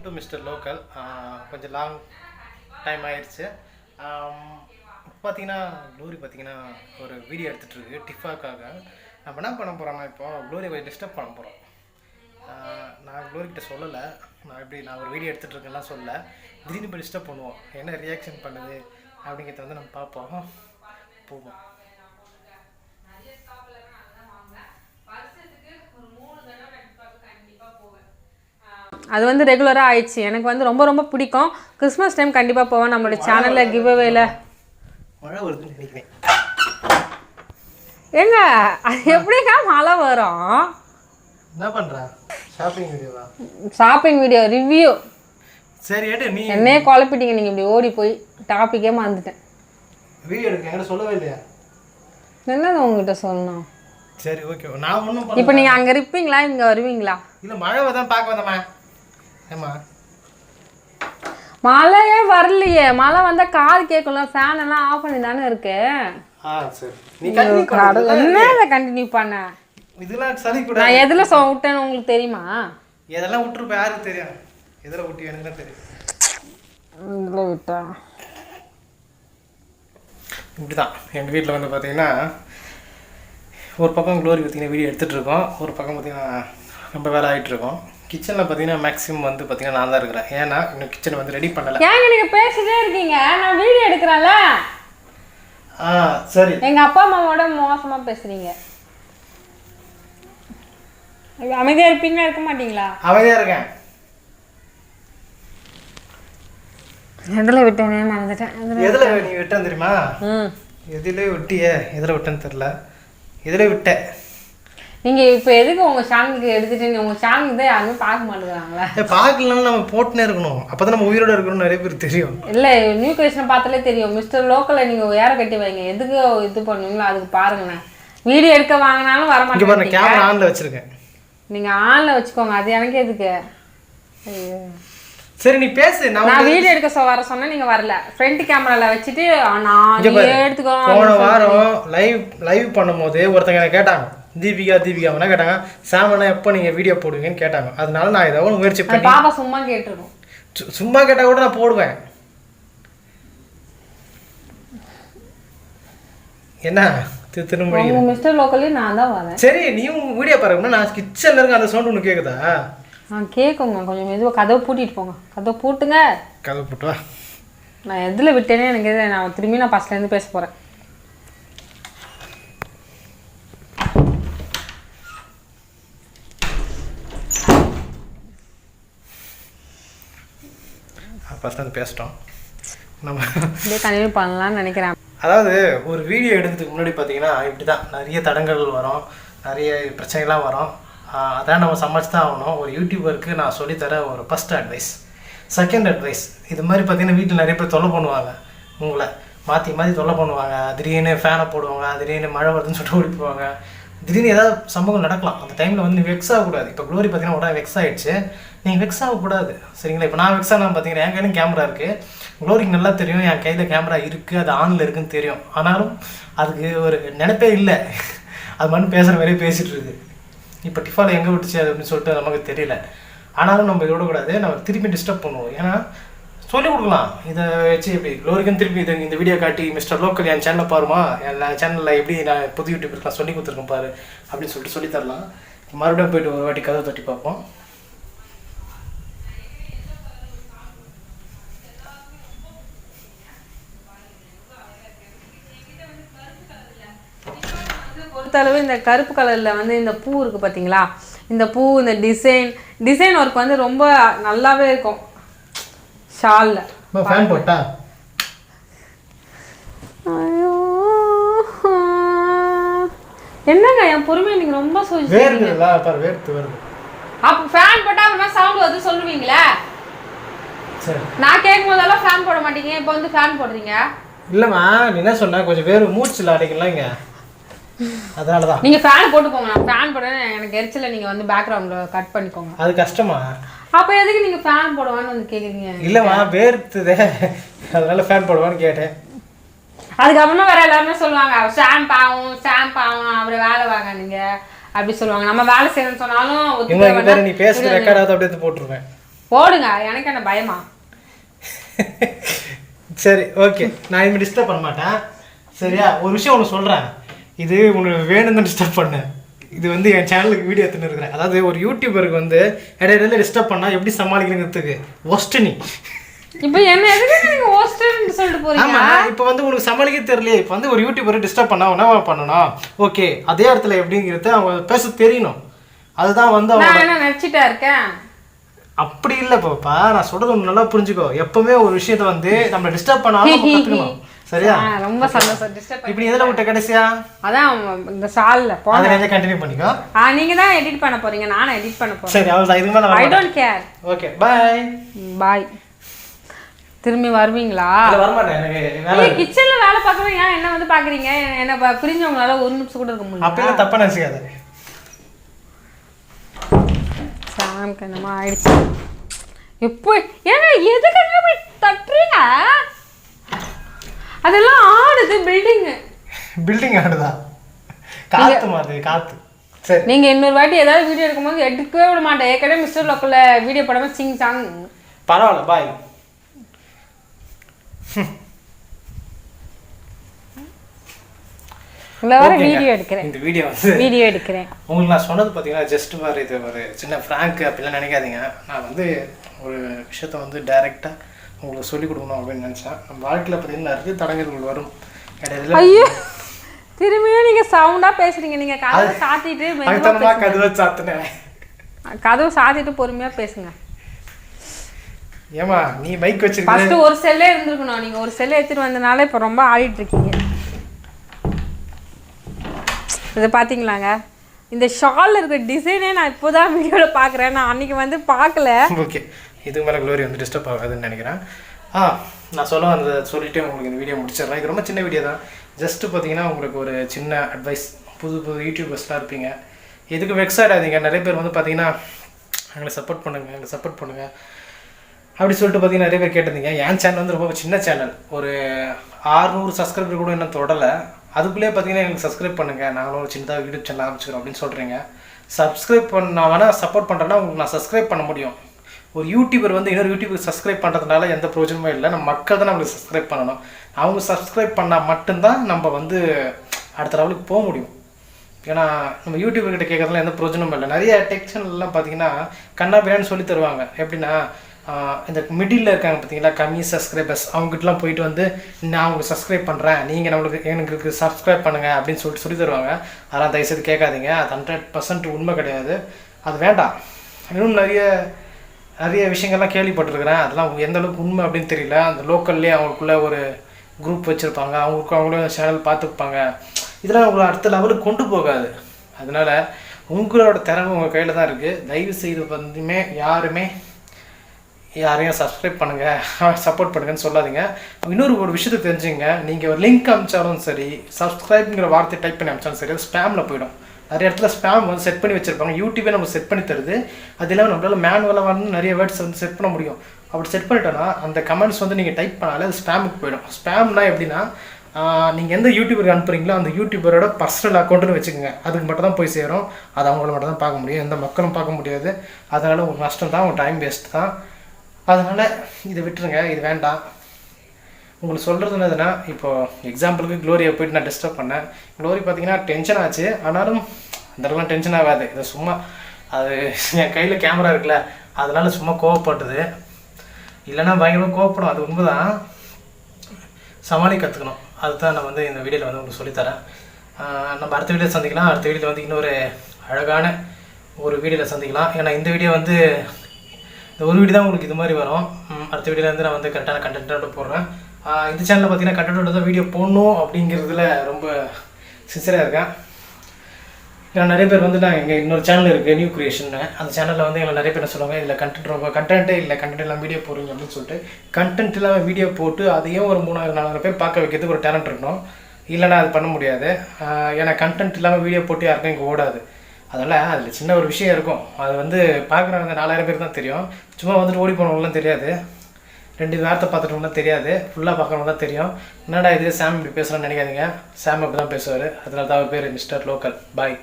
To mister local. கொஞ்சம் long time ஆயிடுச்சு. பார்த்தீங்கன்னா க்ளோரி பார்த்தீங்கன்னா ஒரு வீடியோ எடுத்துகிட்ருக்கு டிஃபாக்காக. நம்ம என்ன பண்ண போகிறோம்னா இப்போ க்ளோரியை போய் டிஸ்டர்ப் பண்ண போகிறோம். நான் க்ளோரிக்கிட்ட சொல்லலை, நான் ஒரு வீடியோ எடுத்துகிட்ருக்கேன்லாம் சொல்லலை. திடீர்னு போய் டிஸ்டர்ப் பண்ணுவோம், என்ன ரியாக்ஷன் பண்ணுது அப்படிங்கிறத வந்து நம்ம பார்ப்போம். போவோம். அது வந்து ரெகுலராக ஆயிடுச்சு. எனக்கு வந்து ரொம்ப ரொம்ப பிடிக்கும். கிறிஸ்மஸ் டைம் கண்டிப்பாக போவேன். நம்மளோட சேனலில் கிவ் அவேல மழை வருதுன்னு நினைக்கிறேன். ஏங்க அது எப்படிங்க மழை வரும்? என்ன பண்ணுற? ஷாப்பிங் வீடியோவா? Shopping video review. சரி ஏட்டு நீ என்னையே குழப்பிட்டீங்க. நீங்கள் இப்படி ஓடி போய் டாப்பிக்கே மறந்துட்டேன். வீடியோ எடுக்க என்கிட்ட சொல்லவே இல்லையா? என்னது உங்ககிட்ட சொல்லணும்? சரி ஓகே. நான் ஒன்றும் இப்போ நீங்கள் அங்கே இருப்பீங்களா இங்கே வருவீங்களா? இல்லை மழை தான் பார்க்க வந்தம்மா. ஏம்மா மழையே வரலையே. மழை வந்தால் காது கேட்கல. ஃபேன் எல்லாம் ஆஃப் பண்ணி தானே இருக்கு. சரி நீ கண்டினியூ கண்டினியூ பண்ண. இதெல்லாம் சரி கூட. நான் எதில் விட்டேன்னு உங்களுக்கு தெரியுமா? எதெல்லாம் விட்டுருப்ப யாருக்கு தெரியும்? எதில் விட்டு எனக்கு தான் தெரியும். இதில் விட்டா இப்படிதான் எங்கள் வீட்டில் வந்து பார்த்தீங்கன்னா ஒரு பக்கம் க்ளோரி பார்த்தீங்கன்னா வீடியோ எடுத்துகிட்ருக்கோம், ஒரு பக்கம் பார்த்தீங்கன்னா ரொம்ப வேலை ஆகிட்டுருக்கோம். கிச்சனில் பார்த்தீங்கன்னா மேக்ஸிமம் வந்து பார்த்தீங்கன்னா நான் தான் இருக்கிறேன். ஏன்னா இன்னும் கிச்சனை வந்து ரெடி பண்ணலை. ஏங்க நீங்கள் பேசிட்டே இருக்கீங்க, நான் வீடியோ எடுக்கிறேன்ல. சரி. எங்கள் அப்பா அம்மாவோட மோசமாக பேசுகிறீங்க. அமைதியாக இருப்பீங்களா இருக்க மாட்டீங்களா? அமைதியாக இருக்கேன். எதில் விட்டேனே மறந்துட்டேன். எதில் நீ விட்டேன்னு தெரியுமா? எதிலே விட்டியே? எதில் விட்டேன்னு தெரில. இதில் விட்டேன். நீங்கள் இப்போ எதுக்கு உங்கள் சேனலுக்கு எடுத்துட்டீங்க? உங்கள் சேனலுக்கு தான் யாருமே பார்க்க மாட்டேங்கிறாங்களா? பார்க்கலன்னு நம்ம போட்டுனே இருக்கணும், அப்போ தான் நம்ம உயிரோடு இருக்கணும்னு நிறைய பேர் தெரியும். இல்லை நியூ கிரியேஷனை பார்த்தாலே தெரியும். மிஸ்டர் லோக்கலில் நீங்கள் ஏற கட்டி வைங்க. எதுக்கு இது பண்ணுவீங்களோ அதுக்கு பாருங்கண்ணே. வீடியோ எடுக்க வாங்கினாலும் வர மாட்டேங்க. கேமரா ஆனில் வச்சுருக்கேன். நீங்கள் ஆனில் வச்சுக்கோங்க, அது எனக்கு எதுக்கு? சரி நீ பேசு. நான் வீடியோ எடுக்க வர சொன்னேன், நீங்கள் வரல. ஃப்ரண்ட் கேமராவில் வச்சுட்டு நான் எடுத்துக்கோ. போன வாரம் லைவ் பண்ணும்போது ஒருத்தங்க என்ன கேட்டாங்க, தீபிகா என்ன கேட்டாங்க, சாமனா எப்போ நீங்கள் வீடியோ போடுவீங்கன்னு கேட்டாங்க. அதனால நான் ஏதோ முயற்சி பண்ணி. பாப்பா சும்மா கேட்டுருக்கோம். சும்மா கேட்டால் கூட நான் போடுவேன். என்ன திரும்ப மிஸ்டர் லோக்கலி நான் தான் வரேன். சரி நீயும் வீடியோ பாருங்க. நான் கிச்சன்ல இருக்க அந்த சவுண்ட் ஒன்று கேட்குதா? கேட்குங்க. கொஞ்சம் மெதுவாக கதவை பூட்டிட்டு போங்க. கதவை பூட்டுங்க. கதவை பூட்டுவா. நான் எதில் விட்டேனே எனக்கு எது. நான் திரும்பி நான் ஃபஸ்ட்லேருந்து பேச போகிறேன். ஃபஸ்ட் வந்து பேசிட்டோம். நம்ம அப்படியே கண்டினியூ பண்ணலான்னு நினைக்கிறேன். அதாவது ஒரு வீடியோ எடுக்கிறதுக்கு முன்னாடி பார்த்தீங்கன்னா இப்படி தான் நிறைய தடங்கள் வரும், நிறைய பிரச்சனைலாம் வரும். அதான் நம்ம சமைச்சு தான் ஆகணும். ஒரு யூடியூபருக்கு நான் சொல்லித்தர ஒரு ஃபஸ்ட் அட்வைஸ், செகண்ட் அட்வைஸ். இது மாதிரி பார்த்தீங்கன்னா வீட்டில் நிறைய பேர் தொல்லை பண்ணுவாங்க, உங்களை மாற்றி தொல்லை பண்ணுவாங்க. திடீர்னு ஃபேனை போடுவாங்க, திடீர்னு மழை வருதுன்னு சொல்லிட்டு ஓடி போவாங்க. திடீர்னு ஏதாவது சம்பவம் நடக்கலாம். அந்த டைமில் வந்து வெக்ஸ் ஆகக்கூடாது. இப்போ க்ளோரி பார்த்தீங்கன்னா உடனே வெக்ஸ் ஆகிடுச்சு. நீங்கள் வெக்ஸ் ஆகக்கூடாது, சரிங்களா? இப்போ நான் வெக்ஸ் ஆனால் பார்த்தீங்கன்னா என் கையிலும் கேமரா இருக்குது. க்ளோரிக்கு நல்லா தெரியும் என் கையில் கேமரா இருக்குது, அது ஆனில் இருக்குதுன்னு தெரியும். ஆனாலும் அதுக்கு ஒரு நினைப்பே இல்லை. அது மட்டும் பேசுகிற மாதிரியே பேசிகிட்டு இருக்குது. இப்போ டிஃபாவில் எங்கே விட்டுச்சு அப்படின்னு சொல்லிட்டு நமக்கு தெரியல. ஆனாலும் நம்ம இதோட கூடாது, நம்ம திருப்பி டிஸ்டர்ப் பண்ணுவோம். ஏன்னா சொல்லிக் கொடுக்கலாம். இதை வச்சு எப்படி க்ளோரிக்குன்னு திருப்பி இந்த வீடியோ காட்டி மிஸ்டர் லோக்கல் என் சேனலில் பாருமா, என் சேனலில் எப்படி நான் புது யூடியூப் சொல்லி கொடுத்துருக்கேன் பாரு அப்படின்னு சொல்லிட்டு சொல்லித்தரலாம். மறுபடியும் போய்ட்டு ஒரு வாட்டி கதவை தட்டி பார்ப்போம். பொறுத்தளவு இந்த கருப்பு கலரில் வந்து இந்த பூ இருக்குது பார்த்தீங்களா? இந்த பூ, இந்த டிசைன் ஒர்க் வந்து ரொம்ப நல்லாவே இருக்கும். ஷாலில் ஃபேன் போட்டா என்னங்க என் பொறுமையை நீங்கள் ரொம்ப வேர்க்குதுல பாரு, வேர்த்து வருது. அப்போ ஃபேன் போட்டால் அப்புறமா சவுண்ட் வந்து சொல்லுவீங்களே. சரி நான் கேட்கும் போதெல்லாம் ஃபேன் போட மாட்டீங்க, இப்போ வந்து ஃபேன் போடுறீங்க. இல்லைம்மா நீ என்ன சொன்ன, கொஞ்சம் வேறு மூச்சில் அடிக்கலாம் இங்கே, அதனால தான். நீங்கள் ஃபேன் போட்டு போங்க. நான் ஃபேன் போடுறேன், எனக்கு எரிச்சல. நீங்கள் வந்து பேக்ரவுண்டில் கட் பண்ணிக்கோங்க. அது கஷ்டமா? அப்போ எதுக்கு நீங்கள் ஃபேன் போடுவான்னு வந்து கேட்குறீங்க? இல்லைம்மா வேர்த்துதே, அதனால ஃபேன் போடுவான்னு கேட்டேன். அதுக்கப்புறமா வேற எல்லாருமே சொல்லுவாங்க ஷாம்ப் ஆகும் அப்புறம் வேலை வாங்க நீங்கள் அப்படி சொல்லுவாங்க. நம்ம வேலை செய்யணும்னு சொன்னாலும் நீ பேசுகிற ரெக்கார்டாவது அப்படியே போட்டுருவேன். போடுங்க, எனக்கு என்ன பயமா? சரி ஓகே, நான் இனிமேல் டிஸ்டர்ப் பண்ண மாட்டேன் சரியா? ஒரு விஷயம் ஒன்று சொல்கிறேன், இது உனக்கு வேணும்னு டிஸ்டர்ப் பண்ணேன். இது வந்து என் சேனலுக்கு வீடியோ எடுத்துன்னு இருக்கிறேன். அதாவது ஒரு யூடியூபருக்கு வந்து இடையில டிஸ்டர்ப் பண்ணால் எப்படி சமாளிக்கிறதுக்கு ஒஸ்ட்டு நீ. இப்போ என்ன எதுக்கு நீங்க ஹோஸ்டர்னு சொல்லிட்டு போறீங்க? ஆமா, இப்போ வந்து உங்களுக்கு சமாளிக்க தெரியலையே. இப்போ வந்து ஒரு யூடியூபரை டிஸ்டர்ப் பண்ணா என்ன பண்ணணும்? ஓகே, அதே இடத்துல எப்படிங்கிறது அவங்க பேச தெரியணும். அதுதான் வந்து நான் என்ன நடிச்சிட்டா இருக்கேன்? அப்படி இல்லை பாப்பா, நான் சொல்றது ஒன்று நல்லா புரிஞ்சுக்கோ. எப்பவுமே ஒரு விஷயத்த வந்து நம்ம டிஸ்டர்ப் பண்ணாலும் நம்ம கற்றுக்கணும் சரியா? ரொம்ப சந்தோஷம். டிஸ்டர்ப் இப்படி எதில் விட்ட கடைசியா? அதான் இந்த சால்ல போங்க. அதை கொஞ்சம் கண்டினியூ பண்ணிக்கோ. நீங்க தான் எடிட் பண்ண போறீங்க, நானும் எடிட் பண்ண போறேன். சரி அவ்வளோதான், இதுக்கு மேலே I don't care. Okay bye. Bye. திரும்பி வருவீங்களா? வரமாட்டேன், எனக்கு வேலை. நீங்க கிச்சன்ல வேலை பார்க்கறோம், ஏன் என்ன வந்து பாக்குறீங்க? என்ன பிரிஞ்சவங்களால ஒரு நிமிஷம் கூட இருக்க முடியல. அப்பெல்லாம் தப்பா நினைச்சுக்காத. சாம்க்கு என்னமா ஆயிடுச்சு. எப்போ ஏங்க எதுக்கு அப்படி தட்டுறீங்க? அதெல்லாம் ஆடுது. பில்டிங் ஆடுதா? காத்து மாதிரி காத்து. சரி, நீங்க இன்னொரு வாட்டி ஏதாவது வீடியோ எடுக்கும்போது எடுக்கவே விட மாட்டேன். ஏற்கனவே மிஸ்டர் லோக்கல்ல வீடியோ போடாம சிங் சாங். பரவாயில்ல பாய். வீடியோ எடுக்கிறேன். இந்த வீடியோ வந்து வீடியோ எடுக்கிறேன். உங்களுக்கு நான் சொன்னது பார்த்தீங்கன்னா ஜஸ்ட் மாதிரி இது ஒரு சின்ன ஃப்ராங்க் அப்படிலாம் நினைக்காதீங்க. நான் வந்து ஒரு விஷயத்த வந்து டைரெக்டாக உங்களுக்கு சொல்லிக் கொடுக்கணும் அப்படின்னு நினச்சேன். நம்ம வாழ்க்கையில் பார்த்தீங்கன்னா நிறைய தடங்கல்கள் வரும் இடையில. ஐயோ, திரும்பியும் நீங்க சவுண்டா பேசுறீங்க. நீங்க கதவை சாத்திட்டு கதவை சாத்தினேன். கதவை சாத்திட்டு பொறுமையா பேசுங்க. ஏமா நீ மைக் வச்சிருக்க? ஃபர்ஸ்ட் ஒரு செல்லே இருந்திருக்கணும். நீங்க ஒரு செல்லை எடுத்துட்டு வந்தனால இப்போ ரொம்ப ஆடிட்டு இருக்கீங்க. இதை பார்த்தீங்களாங்க, இந்த ஷாலில் இருக்கிற டிசைனே நான் இப்போ தான் வீடியோவில் பார்க்குறேன். நான் அன்றைக்கி வந்து பார்க்கல. ஓகே, இதுக்கு மேலே க்ளோரி வந்து டிஸ்டர்ப் ஆகாதுன்னு நினைக்கிறேன். நான் சொல்ல அந்த சொல்லிவிட்டு உங்களுக்கு இந்த வீடியோ முடிச்சிடுறேன். இது ரொம்ப சின்ன வீடியோ தான். ஜஸ்ட்டு பார்த்தீங்கன்னா உங்களுக்கு ஒரு சின்ன அட்வைஸ். புது யூடியூபர்ஸ்லாம் இருப்பீங்க, எதுக்கு வெக்ஸ் ஆகிடாதீங்க. நிறைய பேர் வந்து பார்த்தீங்கன்னா எங்களை சப்போர்ட் பண்ணுங்கள் அப்படி சொல்லிட்டு பார்த்தீங்கன்னா நிறைய பேர் கேட்டிருந்தீங்க. என் சேனல் வந்து ரொம்ப சின்ன சேனல், ஒரு 600 சப்ஸ்கிரைபர் கூட இன்னும் தொடலை. அதுக்குள்ளே பார்த்தீங்கன்னா எங்களுக்கு சப்ஸ்கிரைப் பண்ணுங்கள், நாங்களும் ஒரு சின்னதாக யூடியூப் சேனல் ஆரம்பிச்சுக்கிறோம் அப்படின்னு சொல்கிறீங்க. சப்ஸ்கிரைப் பண்ண வேணால் சப்போர்ட் பண்ணுறேன்னா உங்களுக்கு நான் சப்ஸ்கிரைப் பண்ண முடியும். ஒரு யூடியூபர் வந்து இன்னொரு யூடியூபர் சப்ஸ்கிரைப் பண்ணுறதுனால எந்த பிரயோஜனமும் இல்லை. நம்ம மக்கள் தான் நம்மளுக்கு சப்ஸ்கிரைப் பண்ணணும். அவங்க சப்ஸ்கிரைப் பண்ணால் மட்டும்தான் நம்ம வந்து அடுத்த லெவலுக்கு போக முடியும். ஏன்னா நம்ம யூடியூபர்கிட்ட கேட்கறதுலாம் எந்த பிரயோஜனமும் இல்லை. நிறைய டெக் சேனல்லாம் பார்த்தீங்கன்னா கண்ணா பிரியான்னு சொல்லி தருவாங்க. எப்படின்னா இந்த மிடில் இருக்காங்க பார்த்தீங்களா, கம்மி சப்ஸ்கிரைபர்ஸ், அவங்ககிட்டலாம் போயிட்டு வந்து நான் உங்களுக்கு சப்ஸ்கிரைப் பண்ணுறேன், நீங்கள் எனக்கு சப்ஸ்கிரைப் பண்ணுங்கள் அப்படின்னு சொல்லிட்டு சொல்லி தருவாங்க. அதெல்லாம் தயவுசெய்து கேட்காதீங்க. அது 100% உண்மை கிடையாது. அது வேண்டாம். இன்னும் நிறைய விஷயங்கள்லாம் கேள்விப்பட்டிருக்கிறேன். அதெல்லாம் எந்த அளவுக்கு உண்மை அப்படின்னு தெரியல. அந்த லோக்கல்லே அவங்களுக்குள்ள ஒரு குரூப் வச்சுருப்பாங்க, அவங்களே சேனல் பார்த்துப்பாங்க. இதெல்லாம் உங்களை அடுத்த லெவலுக்கு கொண்டு போகாது. அதனால் உங்களோட திறமை உங்கள் கையில் தான் இருக்குது. தயவு செய்து வந்துமே யாரையும் சப்ஸ்கிரைப் பண்ணுங்கள், சப்போர்ட் பண்ணுங்கன்னு சொல்லாதீங்க. ஒரு விஷயத்தை தெரிஞ்சுங்க, நீங்கள் ஒரு லிங்க் அனுப்பிச்சாலும் சரி, சப்ஸ்கிரைப்ங்கிற வார்த்தை டைப் பண்ணி அனுப்பிச்சாலும் சரி, அது ஸ்பேமில் போயிடும். நிறைய இடத்துல ஸ்பேம் வந்து செட் பண்ணி வச்சுருப்பாங்க. யூடியூபே நம்ம செட் பண்ணி தருது. அது இல்லாமல் நம்மளால் மேனுவலாக வந்து நிறைய வேர்ட்ஸ் வந்து செட் பண்ண முடியும். அப்படி செட் பண்ணிட்டோன்னா அந்த கமெண்ட்ஸ் வந்து நீங்கள் டைப் பண்ணாலே அது ஸ்பேமுக்கு போயிடும். ஸ்பேம்னா எப்படின்னா, நீங்கள் எந்த யூடியூபருக்கு அனுப்புகிறீங்களோ அந்த யூடியூபரோட பர்சனல் அக்கௌண்ட்டுன்னு வச்சுக்கோங்க. அதுக்கு மட்டும் தான் போய் சேரும். அது அவங்கள மட்டும் தான் பார்க்க முடியும், எந்த மக்களும் பார்க்க முடியாது. அதனால் உங்களுக்கு நஷ்டம் தான், உங்கள் டைம் வேஸ்ட் தான். அதனால் இதை விட்டுருங்க, இது வேண்டாம். உங்களுக்கு சொல்கிறது என்னதுன்னா, இப்போது எக்ஸாம்பிளுக்கு க்ளோரியை போய்ட்டு நான் டிஸ்டர்ப் பண்ணேன். க்ளோரி பார்த்தீங்கன்னா டென்ஷன் ஆச்சு. ஆனாலும் அதெல்லாம் டென்ஷன் ஆகாது. இது சும்மா அது என் கையில் கேமரா இருக்குல்ல, அதனால் சும்மா கோவப்பட்டுது. இல்லைன்னா பயங்கரமாக கோவப்படும், அது உண்மை தான். சமாளி கற்றுக்கணும். அதுதான் நான் வந்து இந்த வீடியோவில் வந்து உங்களுக்கு சொல்லித்தரேன். நம்ம அடுத்த வீடியோ சந்திக்கலாம். அடுத்த வீடியோவில் வந்து இன்னொரு அழகான ஒரு வீடியோவில் சந்திக்கலாம். ஏன்னா இந்த வீடியோ வந்து இந்த ஒரு வீடியோ தான் உங்களுக்கு இது மாதிரி வரும். அடுத்த வீடியோலேருந்து நான் வந்து கரெக்டான கண்டென்ட்டோட போடுறேன். இந்த சேனலில் பார்த்தீங்கன்னா கண்டென்ட்டோட தான் வீடியோ போடணும் அப்படிங்கிறதுல ரொம்ப சின்சியராக இருக்கேன். ஏன்னா நிறைய பேர் வந்து நான் எங்கள் இன்னொரு சேனல் இருக்குது, நியூ கிரியேஷன்னு. அந்த சேனலில் வந்து எங்களை நிறைய பேர் சொல்லுவாங்க, இதில் கண்டென்ட்டே இல்லை, கண்டென்ட் எல்லாம் வீடியோ போடுறீங்க அப்படின்னு சொல்லிட்டு. கண்டென்ட் இல்லாமல் வீடியோ போட்டு அதையும் ஒரு 3000-4000 பேர் பார்க்க வைக்கிறதுக்கு ஒரு டேலண்ட் இருக்கணும். இல்லைன்னா அது பண்ண முடியாது. ஏன்னா கண்டென்ட் இல்லாமல் வீடியோ போட்டு யாருக்கும் இங்கே ஓடாது. அதனால் அதில் சின்ன ஒரு விஷயம் இருக்கும். அது வந்து பார்க்குறவங்க 4000 பேர் தான் தெரியும். சும்மா வந்துட்டு ஓடி போனவங்களாம் தெரியாது, 2 வார்த்தை பார்த்துட்டவங்களாம் தெரியாது, ஃபுல்லாக பார்க்குறவங்க தான் தெரியும். என்னடா இது சாம் இப்படி பேசுகிறான்னு நினைக்காதீங்க. சாம் அப்படி தான் பேசுவார். அதனால தான் அவர் பேர் மிஸ்டர் லோக்கல். பாய்.